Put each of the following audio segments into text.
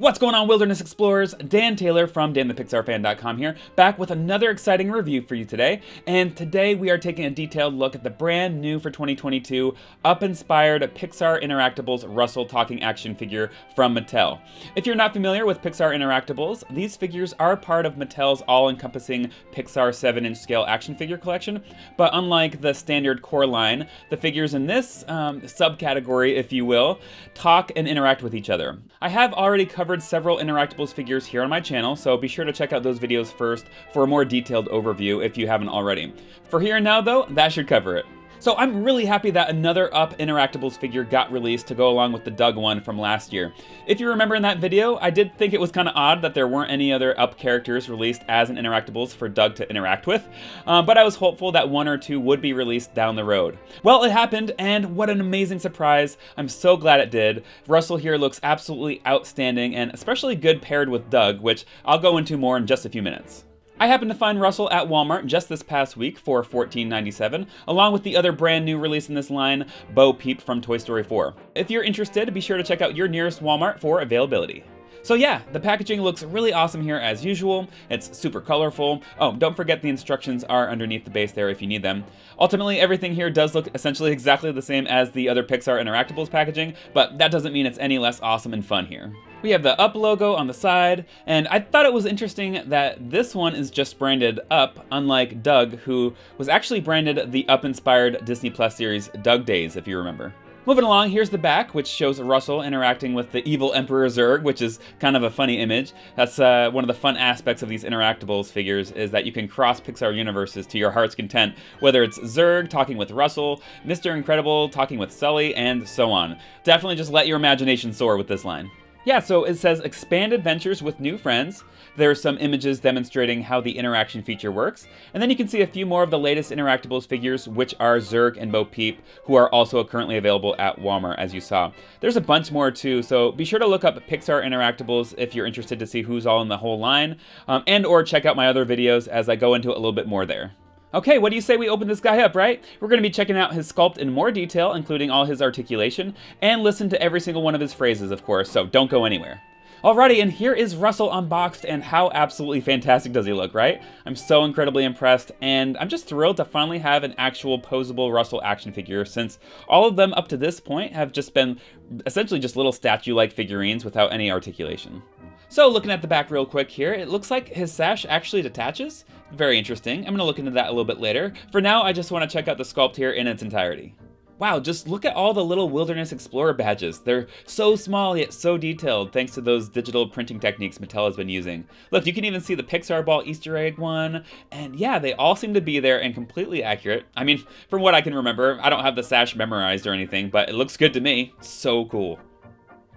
What's going on, Wilderness Explorers? Dan Taylor from DanThePixarFan.com here, back with another exciting review for you today. And today we are taking a detailed look at the brand new for 2022 Up-inspired Pixar Interactables Russell talking action figure from Mattel. If you're not familiar with Pixar Interactables, these figures are part of Mattel's all-encompassing Pixar 7-inch scale action figure collection, but unlike the standard core line, the figures in this subcategory, if you will, talk and interact with each other. I have already covered several Interactables figures here on my channel, so be sure to check out those videos first for a more detailed overview if you haven't already. For here and now though, that should cover it. So I'm really happy that another Up Interactables figure got released to go along with the Doug one from last year. If you remember in that video, I did think it was kind of odd that there weren't any other Up characters released as an Interactables for Doug to interact with, but I was hopeful that one or two would be released down the road. Well, it happened, and what an amazing surprise. I'm so glad it did. Russell here looks absolutely outstanding, and especially good paired with Doug, which I'll go into more in just a few minutes. I happened to find Russell at Walmart just this past week for $14.97, along with the other brand new release in this line, Bo Peep from Toy Story 4. If you're interested, be sure to check out your nearest Walmart for availability. So yeah, the packaging looks really awesome here as usual. It's super colorful. Oh, don't forget the instructions are underneath the base there if you need them. Ultimately, everything here does look essentially exactly the same as the other Pixar Interactables packaging, but that doesn't mean it's any less awesome and fun here. We have the Up logo on the side, and I thought it was interesting that this one is just branded Up, unlike Doug, who was actually branded the Up-inspired Disney Plus series Doug Days, if you remember. Moving along, here's the back, which shows Russell interacting with the evil Emperor Zurg, which is kind of a funny image. That's one of the fun aspects of these Interactables figures, is that you can cross Pixar universes to your heart's content, whether it's Zurg talking with Russell, Mr. Incredible talking with Sully, and so on. Definitely just let your imagination soar with this line. Yeah, so it says expand adventures with new friends. There are some images demonstrating how the interaction feature works. And then you can see a few more of the latest Interactables figures, which are Zurg and Bo Peep, who are also currently available at Walmart, as you saw. There's a bunch more too, so be sure to look up Pixar Interactables if you're interested to see who's all in the whole line, and or check out my other videos as I go into it a little bit more there. Okay, what do you say we open this guy up, right? We're going to be checking out his sculpt in more detail, including all his articulation, and listen to every single one of his phrases, of course, so don't go anywhere. Alrighty, and here is Russell unboxed, and how absolutely fantastic does he look, right? I'm so incredibly impressed, and I'm just thrilled to finally have an actual posable Russell action figure, since all of them up to this point have just been essentially just little statue-like figurines without any articulation. So looking at the back real quick here, it looks like his sash actually detaches. Very interesting. I'm going to look into that a little bit later. For now, I just want to check out the sculpt here in its entirety. Wow, just look at all the little Wilderness Explorer badges. They're so small yet so detailed thanks to those digital printing techniques Mattel has been using. Look, you can even see the Pixar Ball Easter egg one, and yeah, they all seem to be there and completely accurate. I mean, from what I can remember, I don't have the sash memorized or anything, but it looks good to me. So cool.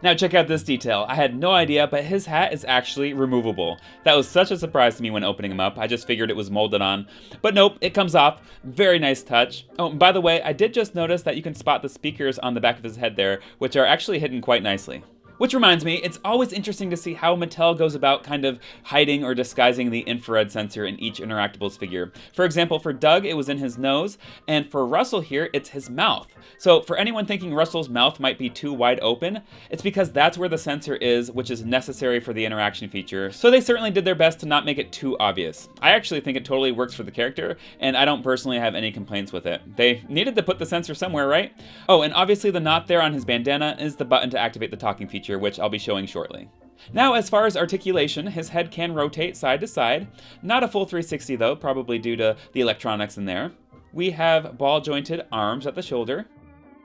Now check out this detail. I had no idea, but his hat is actually removable. That was such a surprise to me when opening him up. I just figured it was molded on. But nope, it comes off. Very nice touch. Oh, and by the way, I did just notice that you can spot the speakers on the back of his head there, which are actually hidden quite nicely. Which reminds me, it's always interesting to see how Mattel goes about kind of hiding or disguising the infrared sensor in each Interactables figure. For example, for Doug, it was in his nose, and for Russell here, it's his mouth. So for anyone thinking Russell's mouth might be too wide open, it's because that's where the sensor is, which is necessary for the interaction feature. So they certainly did their best to not make it too obvious. I actually think it totally works for the character, and I don't personally have any complaints with it. They needed to put the sensor somewhere, right? Oh, and obviously the knot there on his bandana is the button to activate the talking feature, which I'll be showing shortly. Now, as far as articulation, his head can rotate side to side. Not a full 360 though, probably due to the electronics in there. We have ball-jointed arms at the shoulder,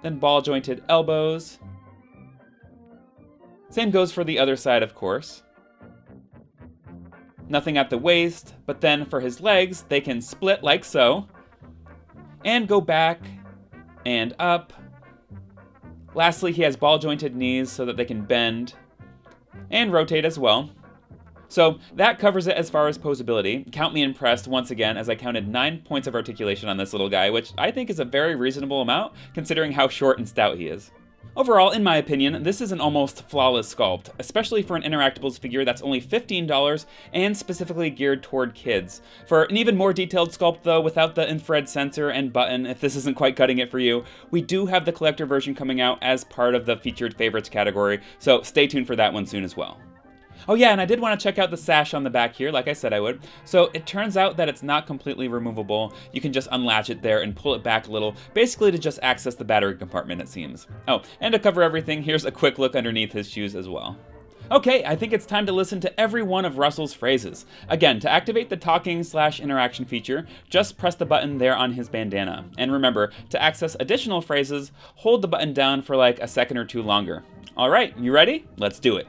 then ball-jointed elbows. Same goes for the other side, of course. Nothing at the waist, but then for his legs, they can split like so, and go back and up. Lastly, he has ball-jointed knees so that they can bend and rotate as well. So that covers it as far as posability. Count me impressed once again, as I counted 9 points of articulation on this little guy, which I think is a very reasonable amount considering how short and stout he is. Overall, in my opinion, this is an almost flawless sculpt, especially for an Interactables figure that's only $15 and specifically geared toward kids. For an even more detailed sculpt though, without the infrared sensor and button, if this isn't quite cutting it for you, we do have the collector version coming out as part of the featured favorites category, so stay tuned for that one soon as well. Oh yeah, and I did want to check out the sash on the back here, like I said I would. So it turns out that it's not completely removable. You can just unlatch it there and pull it back a little, basically to just access the battery compartment, it seems. Oh, and to cover everything, here's a quick look underneath his shoes as well. Okay, I think it's time to listen to every one of Russell's phrases. Again, to activate the talking/interaction feature, just press the button there on his bandana. And remember, to access additional phrases, hold the button down for like a second or two longer. All right, you ready? Let's do it.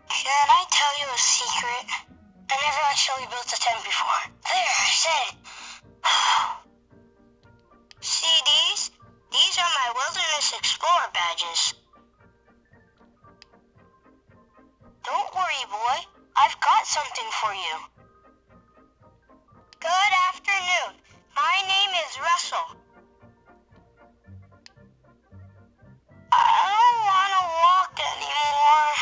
Can I tell you a secret? I never actually built a tent before. There, I said it. See these? These are my Wilderness Explorer badges. Don't worry, boy. I've got something for you. Good afternoon. My name is Russell. I don't want to walk anymore.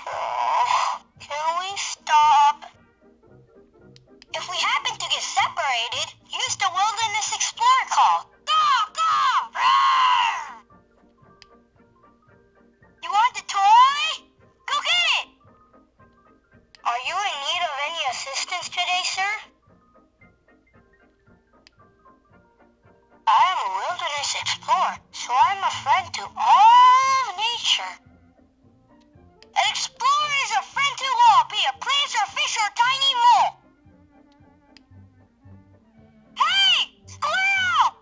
Oh, can we stop? If we happen to get separated, use the Wilderness Explorer call. Go, go! Roar! You want the toy? Go get it! Are you in need of any assistance today, sir? I am a wilderness explorer, so I'm a friend to all of nature. An explorer is a friend to all, be it plants or fish or tiny mole. Hey, squirrel!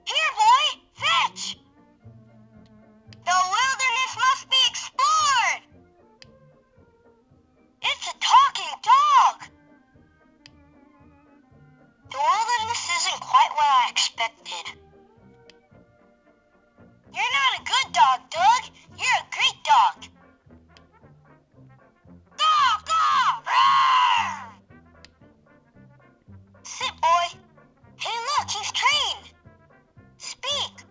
Here, boy, fetch! The wilderness must be explored! It's a talking dog! The wilderness isn't quite what I expected. You're not a good dog, Doug. You're a great dog. Go, go! Roar! Sit, boy. Hey, look, he's trained. Speak.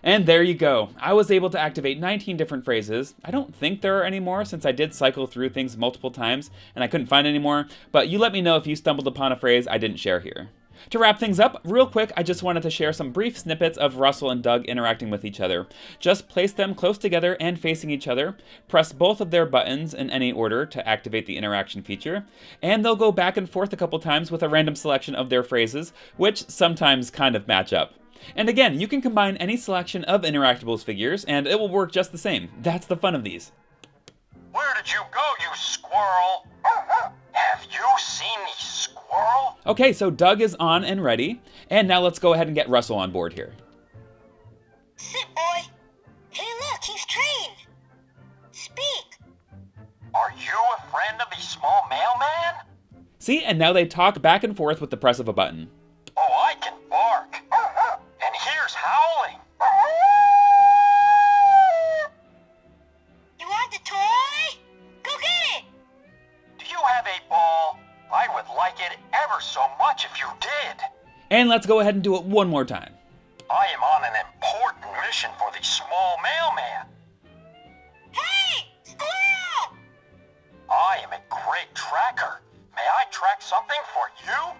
And there you go. I was able to activate 19 different phrases. I don't think there are any more since I did cycle through things multiple times and I couldn't find any more, but you let me know if you stumbled upon a phrase I didn't share here. To wrap things up, real quick, I just wanted to share some brief snippets of Russell and Doug interacting with each other. Just place them close together and facing each other, press both of their buttons in any order to activate the interaction feature, and they'll go back and forth a couple times with a random selection of their phrases, which sometimes kind of match up. And again, you can combine any selection of Interactables figures, and it will work just the same. That's the fun of these. Where did you go, you squirrel? Have you seen the squirrel? Okay, so Doug is on and ready, and now let's go ahead and get Russell on board here. Sit, boy. Hey, look, he's trained. Speak. Are you a friend of the small mailman? See, and now they talk back and forth with the press of a button. Oh, I can bark. And here's howling. You want the toy? Go get it. Do you have a ball? I would like it ever so much if you did. And let's go ahead and do it one more time. I am on an important mission for the small mailman. Hey, squirrel! I am a great tracker. May I track something for you?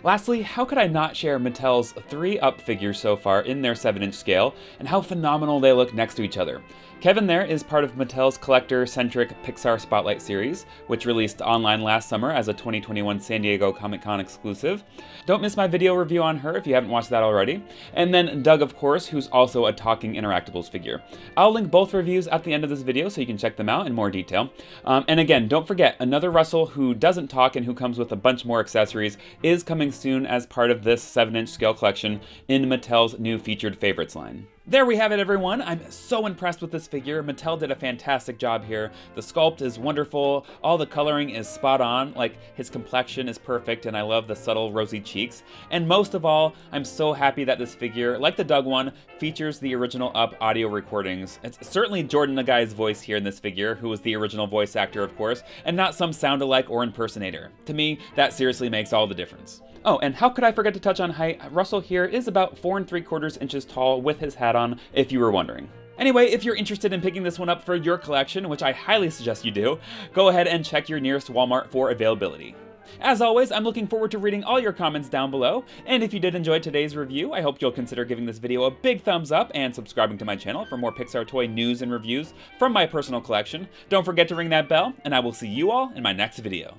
Lastly, how could I not share Mattel's 3 Up figures so far in their 7-inch scale, and how phenomenal they look next to each other. Kevin there is part of Mattel's collector-centric PIxar Spotlight series, which released online last summer as a 2021 San Diego Comic-Con exclusive. Don't miss my video review on her if you haven't watched that already. And then Doug, of course, who's also a talking Interactables figure. I'll link both reviews at the end of this video so you can check them out in more detail. And again, don't forget, another Russell who doesn't talk and who comes with a bunch more accessories is coming soon as part of this 7-inch scale collection in Mattel's new Featured Favorites line. There we have it, everyone. I'm so impressed with this figure. Mattel did a fantastic job here. The sculpt is wonderful. All the coloring is spot on. Like, his complexion is perfect, and I love the subtle rosy cheeks. And most of all, I'm so happy that this figure, like the Doug one, features the original Up audio recordings. It's certainly Jordan Nagai's voice here in this figure, who was the original voice actor, of course, and not some sound-alike or impersonator. To me, that seriously makes all the difference. Oh, and how could I forget to touch on height? Russell here is about 4 3/4 inches tall with his hat on, if you were wondering. Anyway, if you're interested in picking this one up for your collection, which I highly suggest you do, go ahead and check your nearest Walmart for availability. As always, I'm looking forward to reading all your comments down below, and if you did enjoy today's review, I hope you'll consider giving this video a big thumbs up and subscribing to my channel for more Pixar toy news and reviews from my personal collection. Don't forget to ring that bell, and I will see you all in my next video.